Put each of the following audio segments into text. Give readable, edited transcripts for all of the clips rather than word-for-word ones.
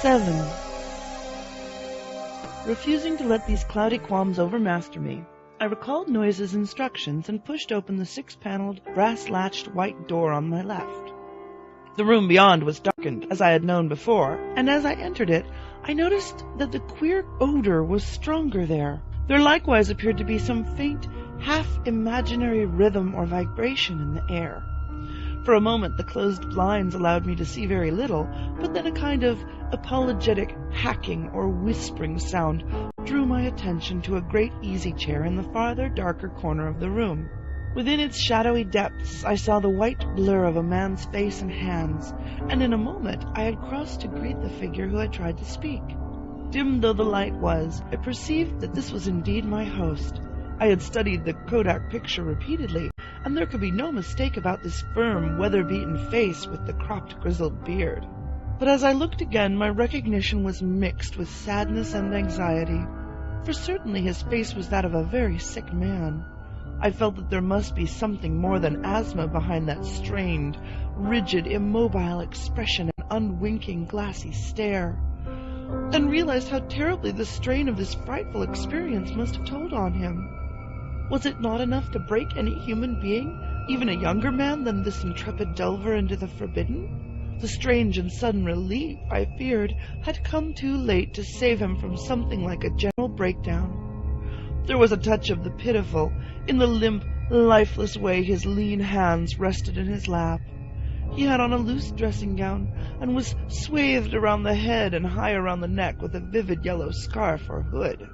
7. Refusing to let these cloudy qualms overmaster me, I recalled Noise's instructions and pushed open the 6-paneled, brass-latched white door on my left. The room beyond was darkened, as I had known before, and as I entered it, I noticed that the queer odor was stronger there. There likewise appeared to be some faint, half-imaginary rhythm or vibration in the air. For a moment the closed blinds allowed me to see very little, but then a kind of apologetic hacking or whispering sound drew my attention to a great easy-chair in the farther, darker corner of the room. Within its shadowy depths I saw the white blur of a man's face and hands, and in a moment I had crossed to greet the figure who had tried to speak. Dim though the light was, I perceived that this was indeed my host. I had studied the Kodak picture repeatedly, and there could be no mistake about this firm, weather-beaten face with the cropped, grizzled beard. But as I looked again, my recognition was mixed with sadness and anxiety, for certainly his face was that of a very sick man. I felt that there must be something more than asthma behind that strained, rigid, immobile expression and unwinking, glassy stare, then realized how terribly the strain of this frightful experience must have told on him. Was it not enough to break any human being, even a younger man than this intrepid delver into the forbidden? The strange and sudden relief, I feared, had come too late to save him from something like a general breakdown. There was a touch of the pitiful in the limp, lifeless way his lean hands rested in his lap. He had on a loose dressing gown, and was swathed around the head and high around the neck with a vivid yellow scarf or hood.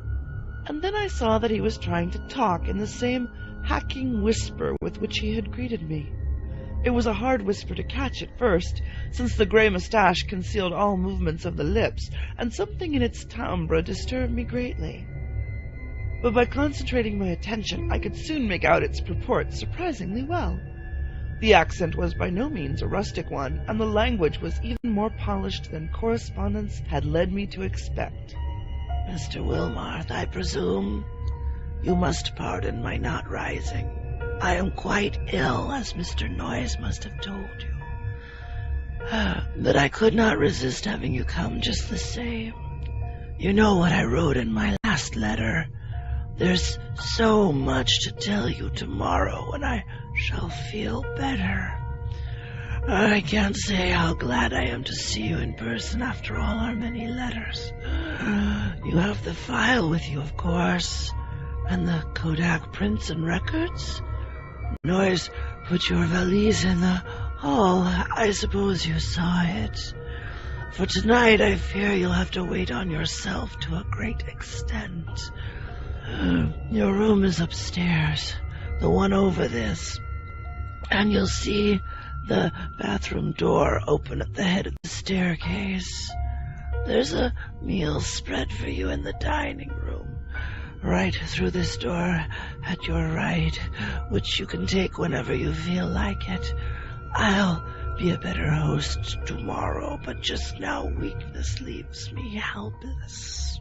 And then I saw that he was trying to talk in the same hacking whisper with which he had greeted me. It was a hard whisper to catch at first, since the grey moustache concealed all movements of the lips, and something in its timbre disturbed me greatly. But by concentrating my attention, I could soon make out its purport surprisingly well. The accent was by no means a rustic one, and the language was even more polished than correspondence had led me to expect. Mr. Wilmarth, I presume. You must pardon my not rising. I am quite ill, as Mr. Noyes must have told you. But I could not resist having you come just the same. You know what I wrote in my last letter. There's so much to tell you tomorrow when I shall feel better. I can't say how glad I am to see you in person after all our many letters. You have the file with you, of course, and the Kodak prints and records. Noyes put your valise in the hall. I suppose you saw it. For tonight I fear you'll have to wait on yourself to a great extent. Your room is upstairs, the one over this, and you'll see the bathroom door open at the head of the staircase. There's a meal spread for you in the dining room, right through this door at your right, which you can take whenever you feel like it. I'll be a better host tomorrow, but just now weakness leaves me helpless.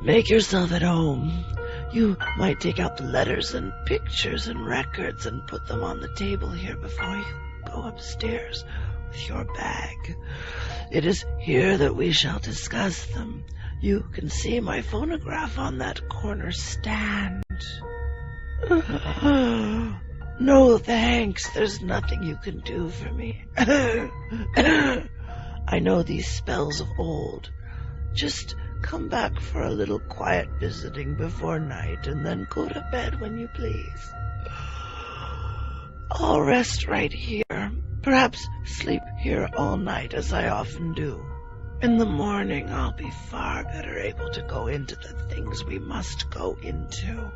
Make yourself at home. You might take out the letters and pictures and records and put them on the table here before you go upstairs with your bag. It is here that we shall discuss them. You can see my phonograph on that corner stand. No, thanks. There's nothing you can do for me. I know these spells of old. Just come back for a little quiet visiting before night, and then go to bed when you please. I'll rest right here, perhaps sleep here all night, as I often do. In the morning I'll be far better able to go into the things we must go into.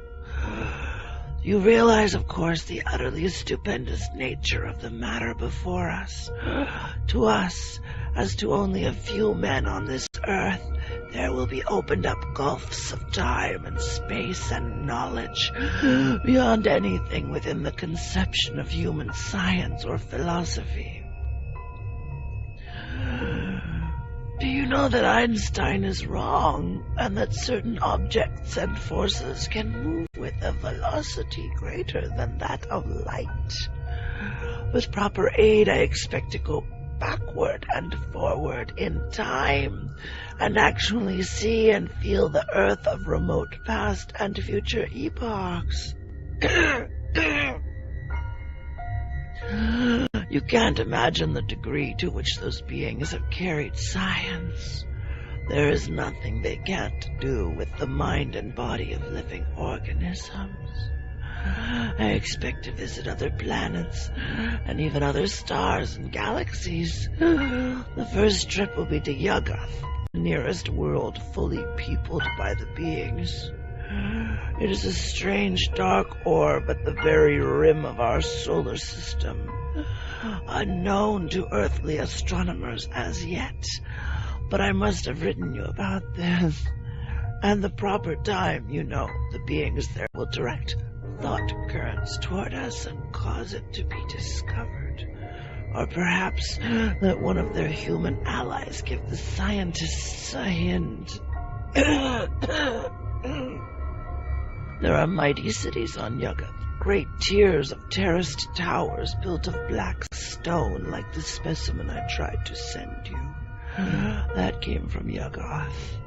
You realize, of course, the utterly stupendous nature of the matter before us. To us, as to only a few men on this earth, there will be opened up gulfs of time and space and knowledge beyond anything within the conception of human science or philosophy. Do you know that Einstein is wrong, and that certain objects and forces can move with a velocity greater than that of light? With proper aid, I expect to go backward and forward in time, and actually see and feel the earth of remote past and future epochs. You can't imagine the degree to which those beings have carried science. There is nothing they can't do with the mind and body of living organisms. I expect to visit other planets and even other stars and galaxies. The first trip will be to Yuggoth, the nearest world fully peopled by the beings. It is a strange dark orb at the very rim of our solar system, unknown to earthly astronomers as yet. But I must have written you about this. And the proper time, the beings there will direct thought currents toward us and cause it to be discovered. Or perhaps let one of their human allies give the scientists a hint. There are mighty cities on Yuggoth, great tiers of terraced towers built of black stone like the specimen I tried to send you. That came from Yuggoth.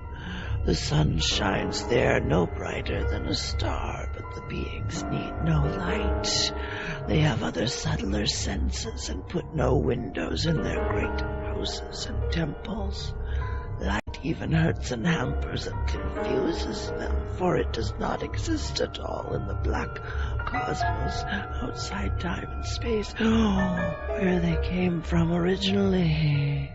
The sun shines there no brighter than a star, but the beings need no light. They have other subtler senses and put no windows in their great houses and temples. Light even hurts and hampers and confuses them, for it does not exist at all in the black cosmos outside time and space, where they came from originally.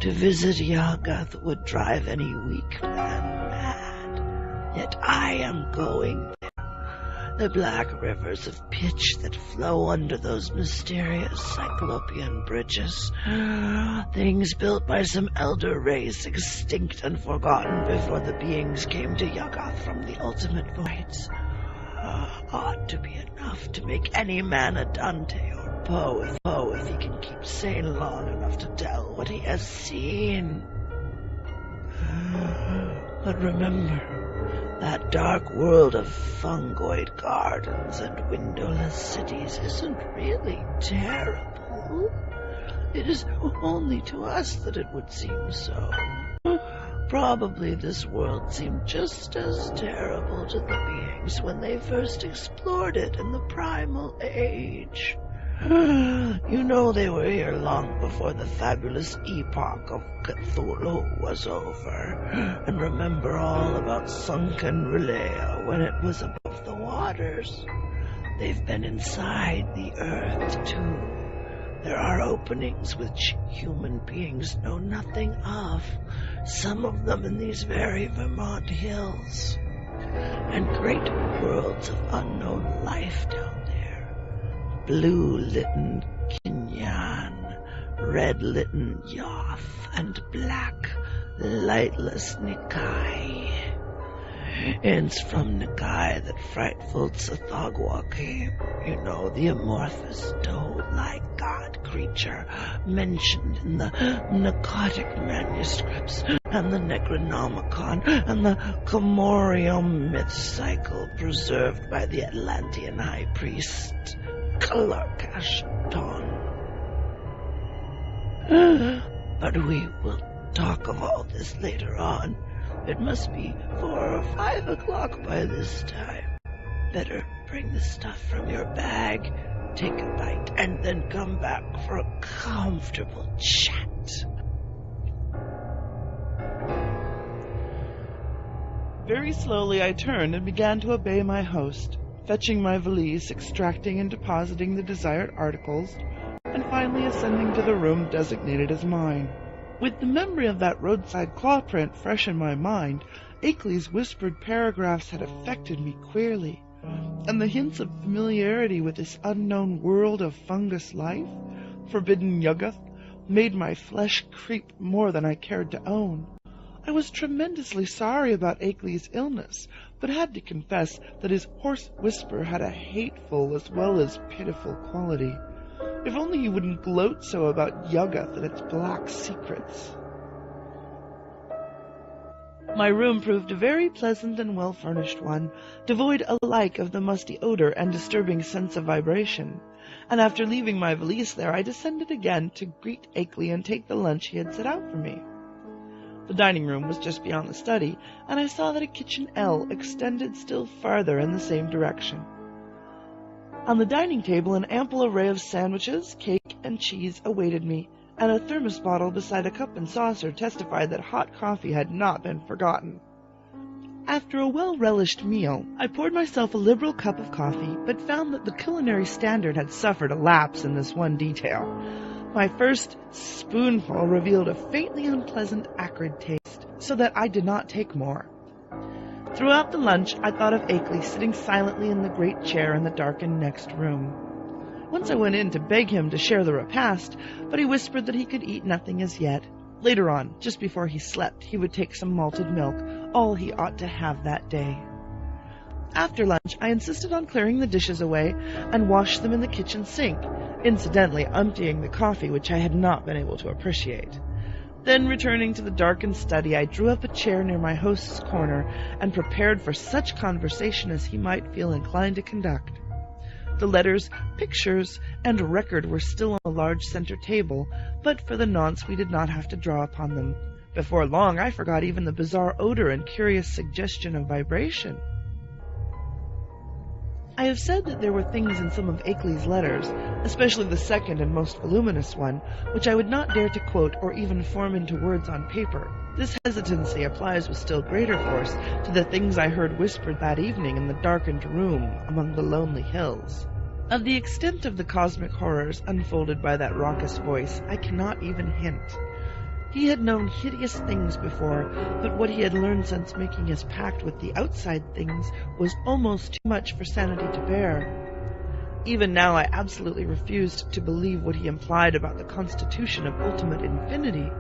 To visit Yuggoth would drive any weak man mad, yet I am going there. The black rivers of pitch that flow under those mysterious cyclopean bridges, things built by some elder race extinct and forgotten before the beings came to Yuggoth from the ultimate voids, ought to be enough to make any man a Dante or Poe if he can keep sane long enough to tell what he has seen. But remember, that dark world of fungoid gardens and windowless cities isn't really terrible. It is only to us that it would seem so. Probably this world seemed just as terrible to the beings when they first explored it in the primal age. They were here long before the fabulous epoch of Cthulhu was over, and remember all about sunken Relea when it was above the waters. They've been inside the earth, too. There are openings which human beings know nothing of, some of them in these very Vermont hills, and great worlds of unknown life down there. Blue-litten Kinyan, red-litten Yoth, and black, lightless Nikai. It's from Nikai that frightful Tsathoggua came, the amorphous toad-like god creature mentioned in the Narcotic manuscripts, and the Necronomicon, and the Comorium myth cycle preserved by the Atlantean high priest, Kalarkashton. But we will talk of all this later on. It must be 4 or 5 o'clock by this time. Better bring the stuff from your bag, take a bite, and then come back for a comfortable chat. Very slowly I turned and began to obey my host, fetching my valise, extracting and depositing the desired articles, and finally ascending to the room designated as mine. With the memory of that roadside claw print fresh in my mind, Akeley's whispered paragraphs had affected me queerly, and the hints of familiarity with this unknown world of fungus life, forbidden Yuggoth, made my flesh creep more than I cared to own. I was tremendously sorry about Akeley's illness, but had to confess that his hoarse whisper had a hateful as well as pitiful quality. If only he wouldn't gloat so about Yuggoth and its black secrets. My room proved a very pleasant and well-furnished one, devoid alike of the musty odor and disturbing sense of vibration, and after leaving my valise there, I descended again to greet Akeley and take the lunch he had set out for me. The dining room was just beyond the study, and I saw that a kitchen L extended still farther in the same direction. On the dining table, an ample array of sandwiches, cake, and cheese awaited me, and a thermos bottle beside a cup and saucer testified that hot coffee had not been forgotten. After a well-relished meal, I poured myself a liberal cup of coffee, but found that the culinary standard had suffered a lapse in this one detail. My first spoonful revealed a faintly unpleasant acrid taste, so that I did not take more. Throughout the lunch, I thought of Akeley sitting silently in the great chair in the darkened next room. Once I went in to beg him to share the repast, but he whispered that he could eat nothing as yet. Later on, just before he slept, he would take some malted milk, all he ought to have that day. After lunch, I insisted on clearing the dishes away and washed them in the kitchen sink, incidentally emptying the coffee which I had not been able to appreciate. Then, returning to the darkened study, I drew up a chair near my host's corner and prepared for such conversation as he might feel inclined to conduct. The letters, pictures, and record were still on the large center table, but for the nonce we did not have to draw upon them. Before long, I forgot even the bizarre odor and curious suggestion of vibration. I have said that there were things in some of Akeley's letters, especially the second and most voluminous one, which I would not dare to quote or even form into words on paper. This hesitancy applies with still greater force to the things I heard whispered that evening in the darkened room among the lonely hills. Of the extent of the cosmic horrors unfolded by that raucous voice, I cannot even hint. He had known hideous things before, but what he had learned since making his pact with the outside things was almost too much for sanity to bear. Even now I absolutely refused to believe what he implied about the constitution of ultimate infinity.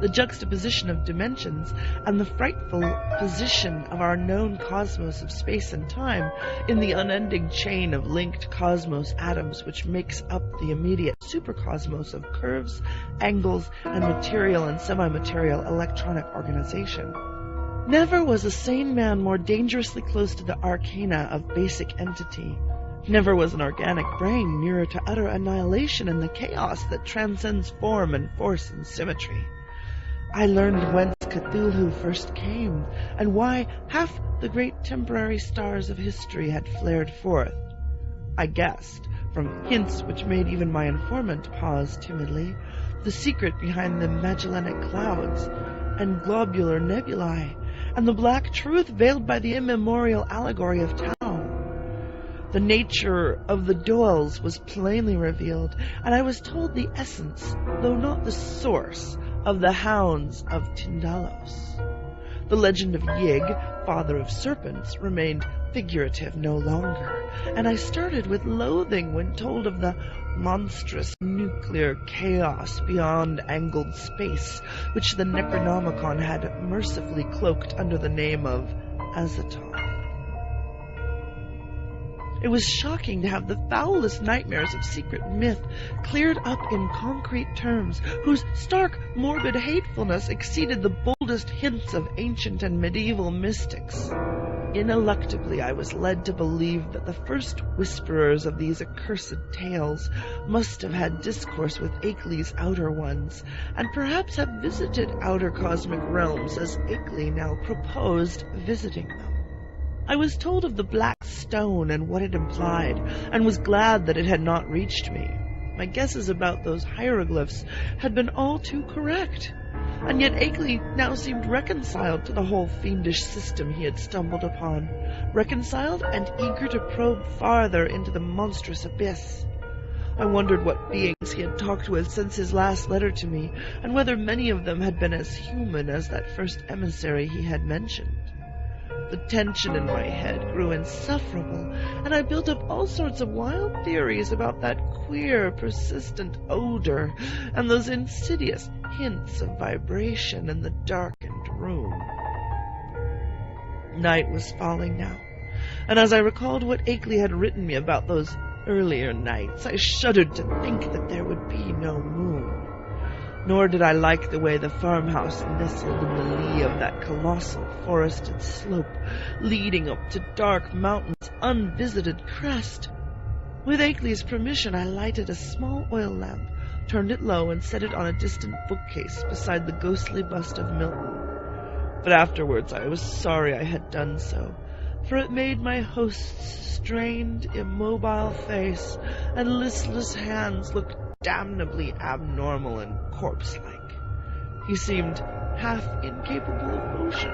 The juxtaposition of dimensions and the frightful position of our known cosmos of space and time in the unending chain of linked cosmos atoms which makes up the immediate supercosmos of curves, angles, and material and semi-material electronic organization. Never was a sane man more dangerously close to the arcana of basic entity. Never was an organic brain nearer to utter annihilation in the chaos that transcends form and force and symmetry. I learned whence Cthulhu first came, and why half the great temporary stars of history had flared forth. I guessed, from hints which made even my informant pause timidly, the secret behind the Magellanic clouds and globular nebulae, and the black truth veiled by the immemorial allegory of Tau. The nature of the Doels was plainly revealed, and I was told the essence, though not the source, of the hounds of Tyndalos. The legend of Yig, father of serpents, remained figurative no longer, and I started with loathing when told of the monstrous nuclear chaos beyond angled space, which the Necronomicon had mercifully cloaked under the name of Azathoth. It was shocking to have the foulest nightmares of secret myth cleared up in concrete terms, whose stark, morbid hatefulness exceeded the boldest hints of ancient and medieval mystics. Ineluctably I was led to believe that the first whisperers of these accursed tales must have had discourse with Akeley's outer ones, and perhaps have visited outer cosmic realms as Akeley now proposed visiting them. I was told of the black stone and what it implied, and was glad that it had not reached me. My guesses about those hieroglyphs had been all too correct, and yet Akeley now seemed reconciled to the whole fiendish system he had stumbled upon, reconciled and eager to probe farther into the monstrous abyss. I wondered what beings he had talked with since his last letter to me, and whether many of them had been as human as that first emissary he had mentioned. The tension in my head grew insufferable, and I built up all sorts of wild theories about that queer, persistent odor and those insidious hints of vibration in the darkened room. Night was falling now, and as I recalled what Akeley had written me about those earlier nights, I shuddered to think that there would be no moon. nor did I like the way the farmhouse nestled in the lee of that colossal forested slope, leading up to dark mountains' unvisited crest. With Akeley's permission, I lighted a small oil lamp, turned it low, and set it on a distant bookcase beside the ghostly bust of Milton. But afterwards I was sorry I had done so, for it made my host's strained, immobile face and listless hands look damnably abnormal and corpse-like. He seemed half incapable of motion,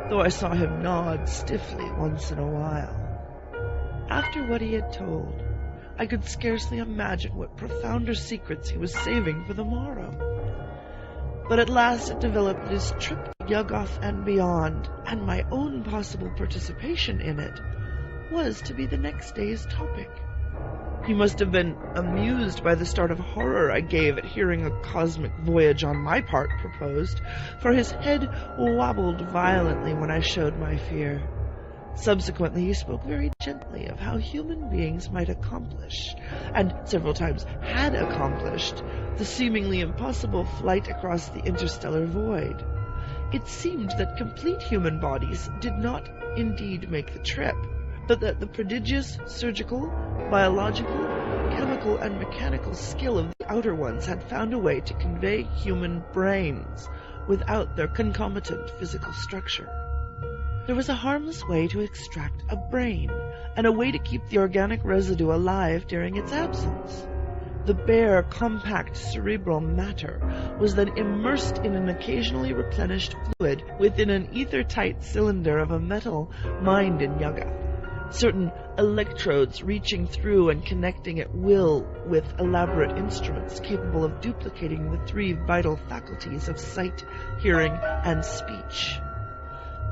though I saw him nod stiffly once in a while. After what he had told, I could scarcely imagine what profounder secrets he was saving for the morrow. But at last it developed that his trip to Yuggoth and beyond, and my own possible participation in it, was to be the next day's topic. He must have been amused by the start of horror I gave at hearing a cosmic voyage on my part proposed, for his head wobbled violently when I showed my fear. Subsequently, he spoke very gently of how human beings might accomplish, and several times had accomplished, the seemingly impossible flight across the interstellar void. It seemed that complete human bodies did not indeed make the trip, but that the prodigious surgical, biological, chemical, and mechanical skill of the outer ones had found a way to convey human brains without their concomitant physical structure. There was a harmless way to extract a brain, and a way to keep the organic residue alive during its absence. The bare, compact cerebral matter was then immersed in an occasionally replenished fluid within an ether-tight cylinder of a metal mined in Yuggoth, certain electrodes reaching through and connecting at will with elaborate instruments capable of duplicating the three vital faculties of sight, hearing, and speech.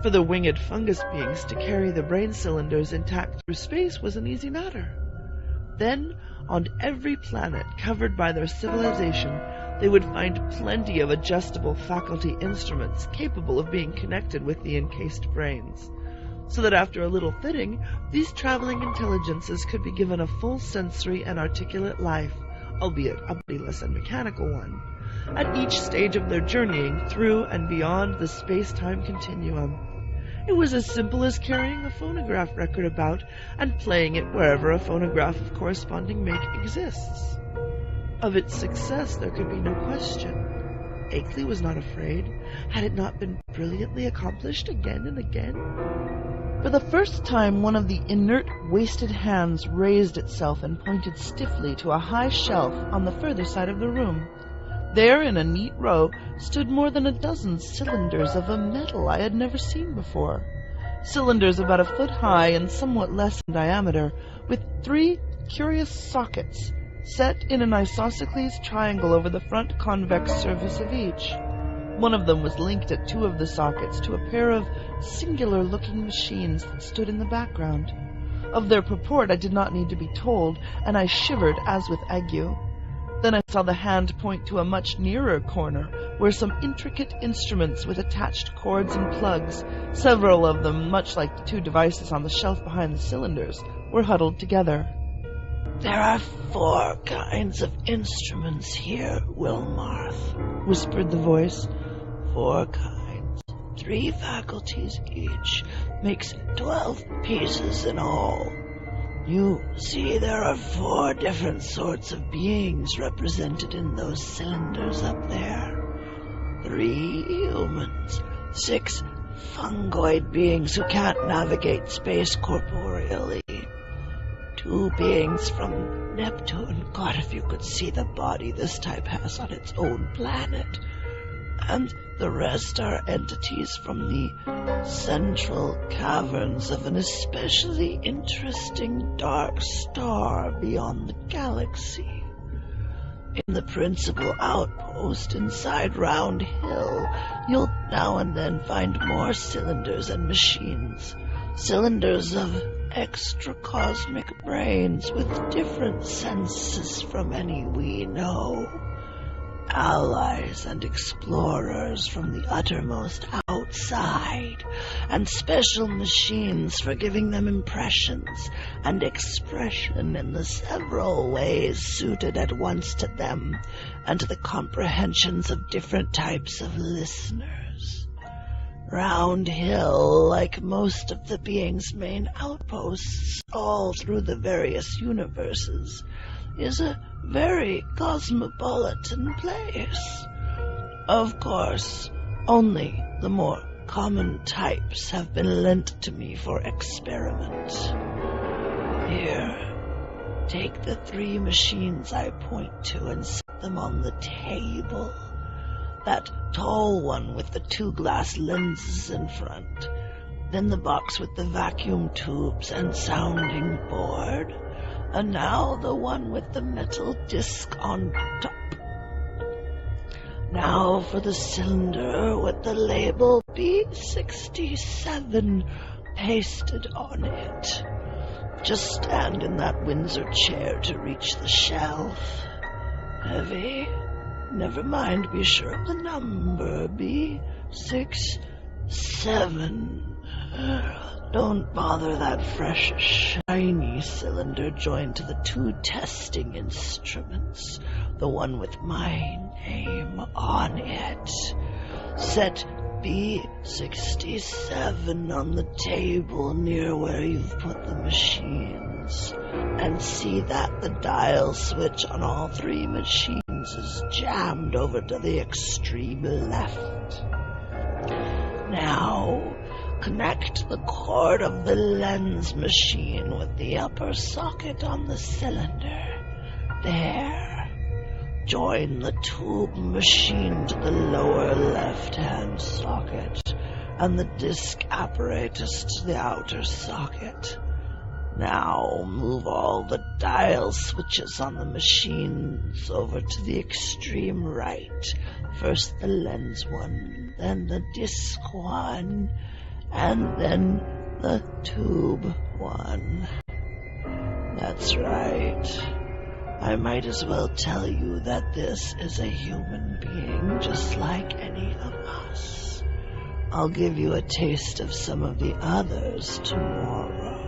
For the winged fungus beings to carry the brain cylinders intact through space was an easy matter. Then, on every planet covered by their civilization, they would find plenty of adjustable faculty instruments capable of being connected with the encased brains, so that after a little fitting, these traveling intelligences could be given a full sensory and articulate life, albeit a bodiless and mechanical one, at each stage of their journeying through and beyond the space-time continuum. It was as simple as carrying a phonograph record about and playing it wherever a phonograph of corresponding make exists. Of its success there could be no question. Akeley was not afraid. Had it not been brilliantly accomplished again and again? For the first time, one of the inert, wasted hands raised itself and pointed stiffly to a high shelf on the further side of the room. There, in a neat row, stood more than a dozen cylinders of a metal I had never seen before. Cylinders about a foot high and somewhat less in diameter, with three curious sockets set in an isosceles triangle over the front convex surface of each. One of them was linked at two of the sockets to a pair of singular-looking machines that stood in the background. Of their purport I did not need to be told, and I shivered as with ague. Then I saw the hand point to a much nearer corner, where some intricate instruments with attached cords and plugs, several of them much like the two devices on the shelf behind the cylinders, were huddled together. "There are 4 kinds of instruments here, Wilmarth," whispered the voice. 4 kinds, 3 faculties each, makes 12 pieces in all. You see, there are 4 different sorts of beings represented in those cylinders up there. 3 humans, 6 fungoid beings who can't navigate space corporeally, 2 beings from Neptune. God, if you could see the body this type has on its own planet. And the rest are entities from the central caverns of an especially interesting dark star beyond the galaxy. In the principal outpost inside Round Hill, you'll now and then find more cylinders and machines. Cylinders of extra-cosmic brains with different senses from any we know. Allies and explorers from the uttermost outside, and special machines for giving them impressions and expression in the several ways suited at once to them and to the comprehensions of different types of listeners. Round Hill, like most of the being's main outposts all through the various universes, is a very cosmopolitan place. Of course, only the more common types have been lent to me for experiment. Here, take the 3 machines I point to and set them on the table. That tall one with the 2 glass lenses in front, then the box with the vacuum tubes and sounding board, and now the one with the metal disc on top. Now for the cylinder with the label B67 pasted on it. Just stand in that Windsor chair to reach the shelf. Heavy? Never mind, be sure of the number. B67. Don't bother that fresh, shiny cylinder joined to the 2 testing instruments, the one with my name on it. Set B67 on the table near where you've put the machines, and see that the dial switch on all 3 machines is jammed over to the extreme left. Now, connect the cord of the lens machine with the upper socket on the cylinder. There. Join the tube machine to the lower left-hand socket, and the disc apparatus to the outer socket. Now move all the dial switches on the machines over to the extreme right. First the lens one, then the disc one, and then the tube one. That's right. I might as well tell you that this is a human being just like any of us. I'll give you a taste of some of the others tomorrow.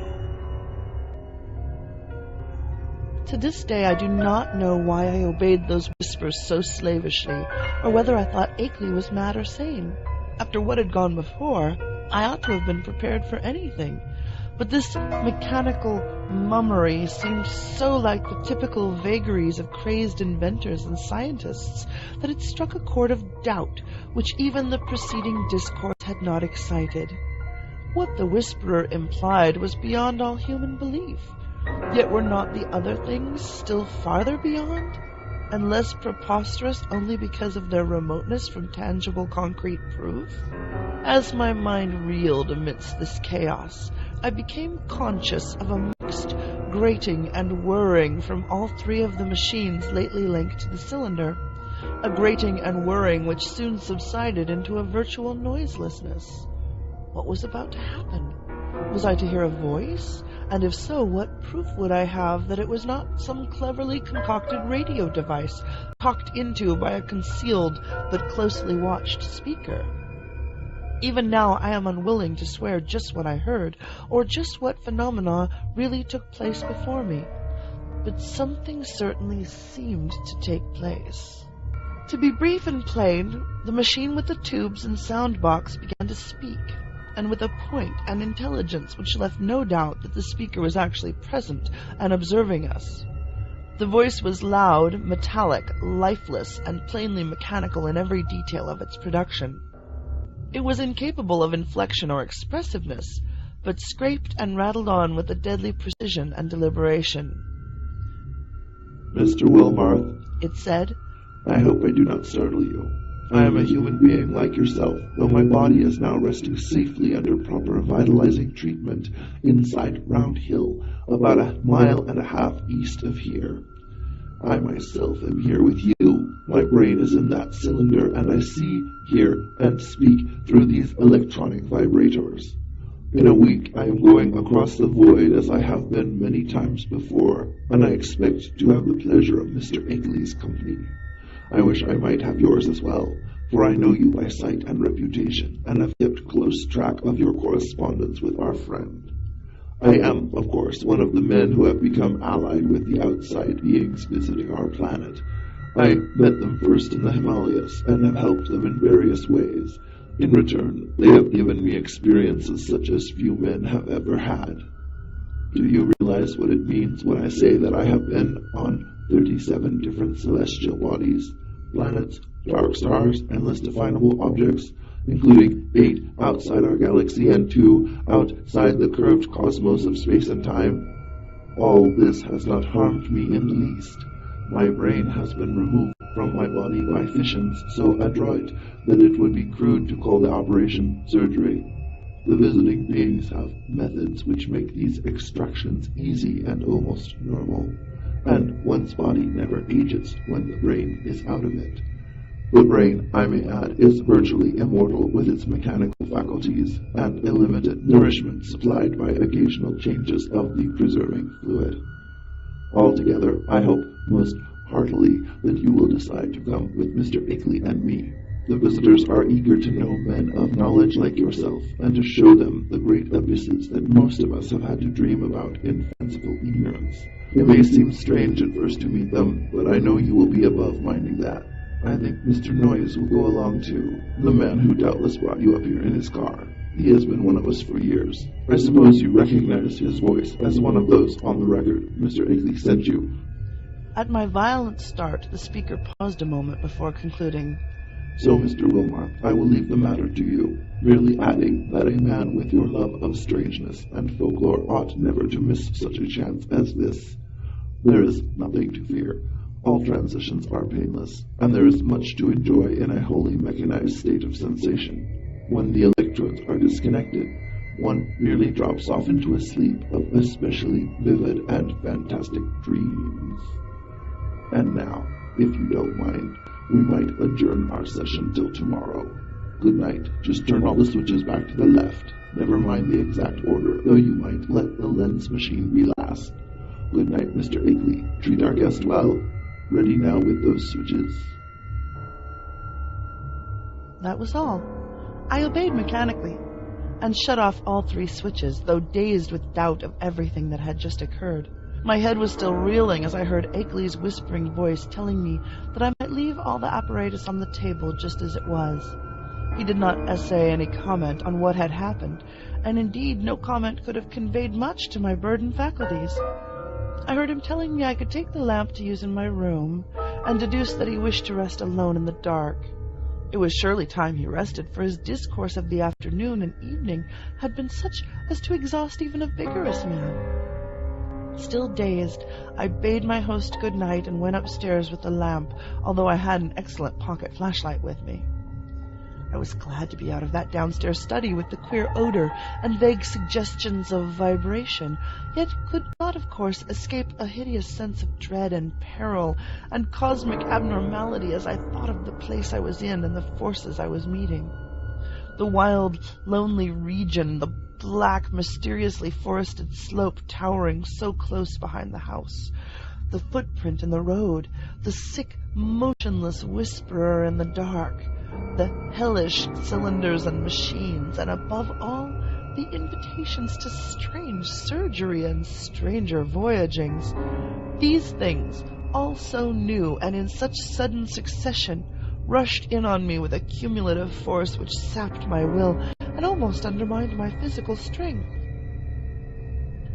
To this day, I do not know why I obeyed those whispers so slavishly, or whether I thought Akeley was mad or sane. After what had gone before, I ought to have been prepared for anything. But this mechanical mummery seemed so like the typical vagaries of crazed inventors and scientists that it struck a chord of doubt which even the preceding discourse had not excited. What the whisperer implied was beyond all human belief. Yet were not the other things still farther beyond, and less preposterous only because of their remoteness from tangible concrete proof? As my mind reeled amidst this chaos, I became conscious of a mixed grating and whirring from all 3 of the machines lately linked to the cylinder, a grating and whirring which soon subsided into a virtual noiselessness. What was about to happen? Was I to hear a voice? And if so, what proof would I have that it was not some cleverly concocted radio device talked into by a concealed but closely watched speaker? Even now I am unwilling to swear just what I heard, or just what phenomena really took place before me. But something certainly seemed to take place. To be brief and plain, the machine with the tubes and sound box began to speak, and with a point and intelligence which left no doubt that the speaker was actually present and observing us. The voice was loud, metallic, lifeless, and plainly mechanical in every detail of its production. It was incapable of inflection or expressiveness, but scraped and rattled on with a deadly precision and deliberation. "Mr. Wilmarth," it said, "I hope I do not startle you. I am a human being like yourself, though my body is now resting safely under proper vitalizing treatment inside Round Hill, about 1.5 miles east of here. I myself am here with you. My brain is in that cylinder, and I see, hear, and speak through these electronic vibrators. In a week I am going across the void as I have been many times before, and I expect to have the pleasure of Mr. Akeley's company. I wish I might have yours as well, for I know you by sight and reputation, and have kept close track of your correspondence with our friend. I am, of course, one of the men who have become allied with the outside beings visiting our planet. I met them first in the Himalayas, and have helped them in various ways. In return, they have given me experiences such as few men have ever had. Do you realize what it means when I say that I have been on 37 different celestial bodies, planets, dark stars, endless definable objects, including 8 outside our galaxy and 2 outside the curved cosmos of space and time? All this has not harmed me in the least. My brain has been removed from my body by fissions so adroit that it would be crude to call the operation surgery. The visiting beings have methods which make these extractions easy and almost normal, and one's body never ages when the brain is out of it. The brain, I may add, is virtually immortal with its mechanical faculties and unlimited nourishment supplied by occasional changes of the preserving fluid. Altogether, I hope most heartily that you will decide to come with Mr. Igley and me. The visitors are eager to know men of knowledge like yourself, and to show them the great abysses that most of us have had to dream about in fanciful ignorance. It may seem strange at first to meet them, but I know you will be above minding that. I think Mr. Noyes will go along too, the man who doubtless brought you up here in his car. He has been one of us for years. I suppose you recognize his voice as one of those on the record Mr. Igley sent you. At my violent start, the speaker paused a moment before concluding, So, Mr. Wilmar, I will leave the matter to you, merely adding that a man with your love of strangeness and folklore ought never to miss such a chance as this. There is nothing to fear. All transitions are painless, and there is much to enjoy in a wholly mechanized state of sensation. When the electrodes are disconnected, one merely drops off into a sleep of especially vivid and fantastic dreams. And now, if you don't mind, we might adjourn our session till tomorrow. Good night. Just turn all the switches back to the left. Never mind the exact order, though you might let the lens machine be last. Good night, Mr. Igley. Treat our guest well. Ready now with those switches. That was all. I obeyed mechanically, and shut off all 3 switches, though dazed with doubt of everything that had just occurred. My head was still reeling as I heard Igley's whispering voice telling me that I might leave all the apparatus on the table just as it was. He did not essay any comment on what had happened, and indeed no comment could have conveyed much to my burdened faculties. I heard him telling me I could take the lamp to use in my room, and deduced that he wished to rest alone in the dark. It was surely time he rested, for his discourse of the afternoon and evening had been such as to exhaust even a vigorous man. Still dazed, I bade my host good night and went upstairs with the lamp, although I had an excellent pocket flashlight with me. I was glad to be out of that downstairs study with the queer odor and vague suggestions of vibration, yet could not, of course, escape a hideous sense of dread and peril and cosmic abnormality as I thought of the place I was in and the forces I was meeting. The wild, lonely region, the black, mysteriously forested slope towering so close behind the house, the footprint in the road, the sick, motionless whisperer in the dark, the hellish cylinders and machines, and above all, the invitations to strange surgery and stranger voyagings. These things, all so new and in such sudden succession, rushed in on me with a cumulative force which sapped my will and almost undermined my physical strength.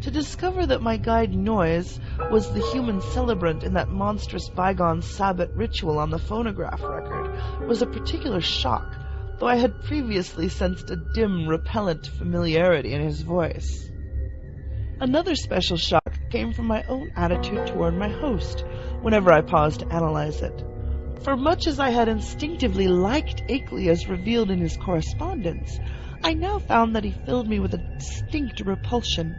To discover that my guide Noyes was the human celebrant in that monstrous bygone Sabbath ritual on the phonograph record was a particular shock, though I had previously sensed a dim, repellent familiarity in his voice. Another special shock came from my own attitude toward my host, whenever I paused to analyze it. For much as I had instinctively liked Igley as revealed in his correspondence, I now found that he filled me with a distinct repulsion.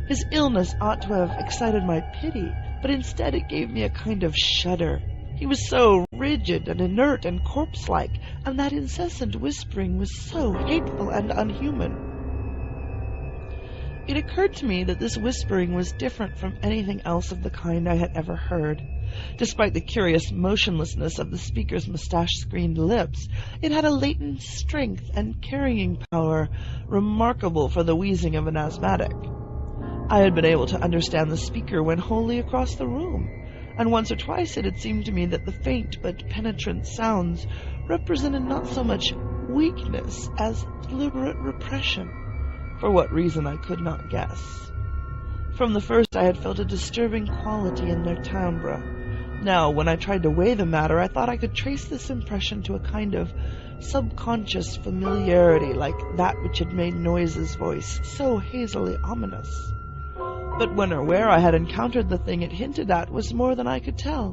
His illness ought to have excited my pity, but instead it gave me a kind of shudder. He was so rigid and inert and corpse-like, and that incessant whispering was so hateful and unhuman. It occurred to me that this whispering was different from anything else of the kind I had ever heard. Despite the curious motionlessness of the speaker's mustache-screened lips, it had a latent strength and carrying power remarkable for the wheezing of an asthmatic. I had been able to understand the speaker when wholly across the room, and once or twice it had seemed to me that the faint but penetrant sounds represented not so much weakness as deliberate repression, for what reason I could not guess. From the first I had felt a disturbing quality in their timbre. Now, when I tried to weigh the matter, I thought I could trace this impression to a kind of subconscious familiarity like that which had made Noise's voice so hazily ominous. But when or where I had encountered the thing it hinted at was more than I could tell.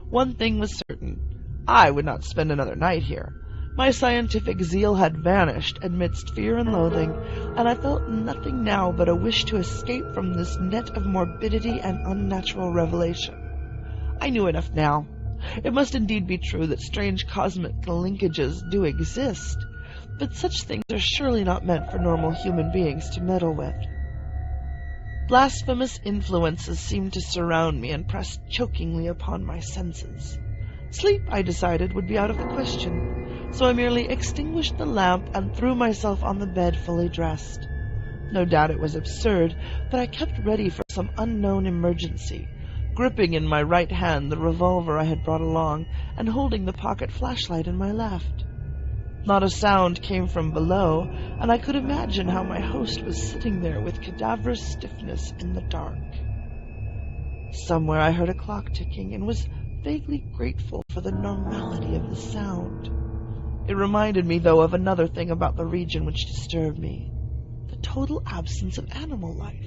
One thing was certain. I would not spend another night here. My scientific zeal had vanished amidst fear and loathing, and I felt nothing now but a wish to escape from this net of morbidity and unnatural revelation. I knew enough now. It must indeed be true that strange cosmic linkages do exist, but such things are surely not meant for normal human beings to meddle with. Blasphemous influences seemed to surround me and press chokingly upon my senses. Sleep, I decided, would be out of the question, so I merely extinguished the lamp and threw myself on the bed fully dressed. No doubt it was absurd, but I kept ready for some unknown emergency, gripping in my right hand the revolver I had brought along and holding the pocket flashlight in my left. Not a sound came from below, and I could imagine how my host was sitting there with cadaverous stiffness in the dark. Somewhere I heard a clock ticking and was vaguely grateful for the normality of the sound. It reminded me, though, of another thing about the region which disturbed me: the total absence of animal life.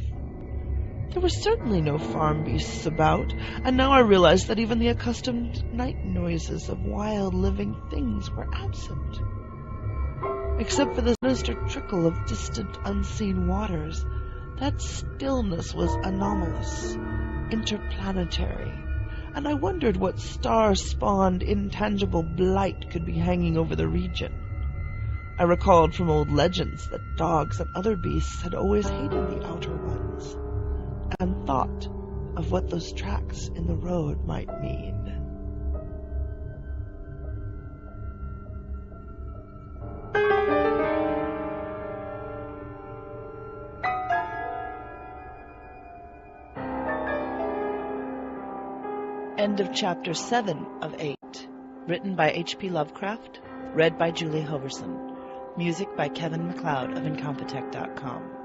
There were certainly no farm beasts about, and now I realized that even the accustomed night noises of wild living things were absent. Except for the sinister trickle of distant, unseen waters, that stillness was anomalous, interplanetary, and I wondered what star-spawned, intangible blight could be hanging over the region. I recalled from old legends that dogs and other beasts had always hated the outer ones, and thought of what those tracks in the road might mean. End of Chapter 7 of 8. Written by H.P. Lovecraft. Read by Julie Hoverson. Music by Kevin MacLeod of Incompetech.com.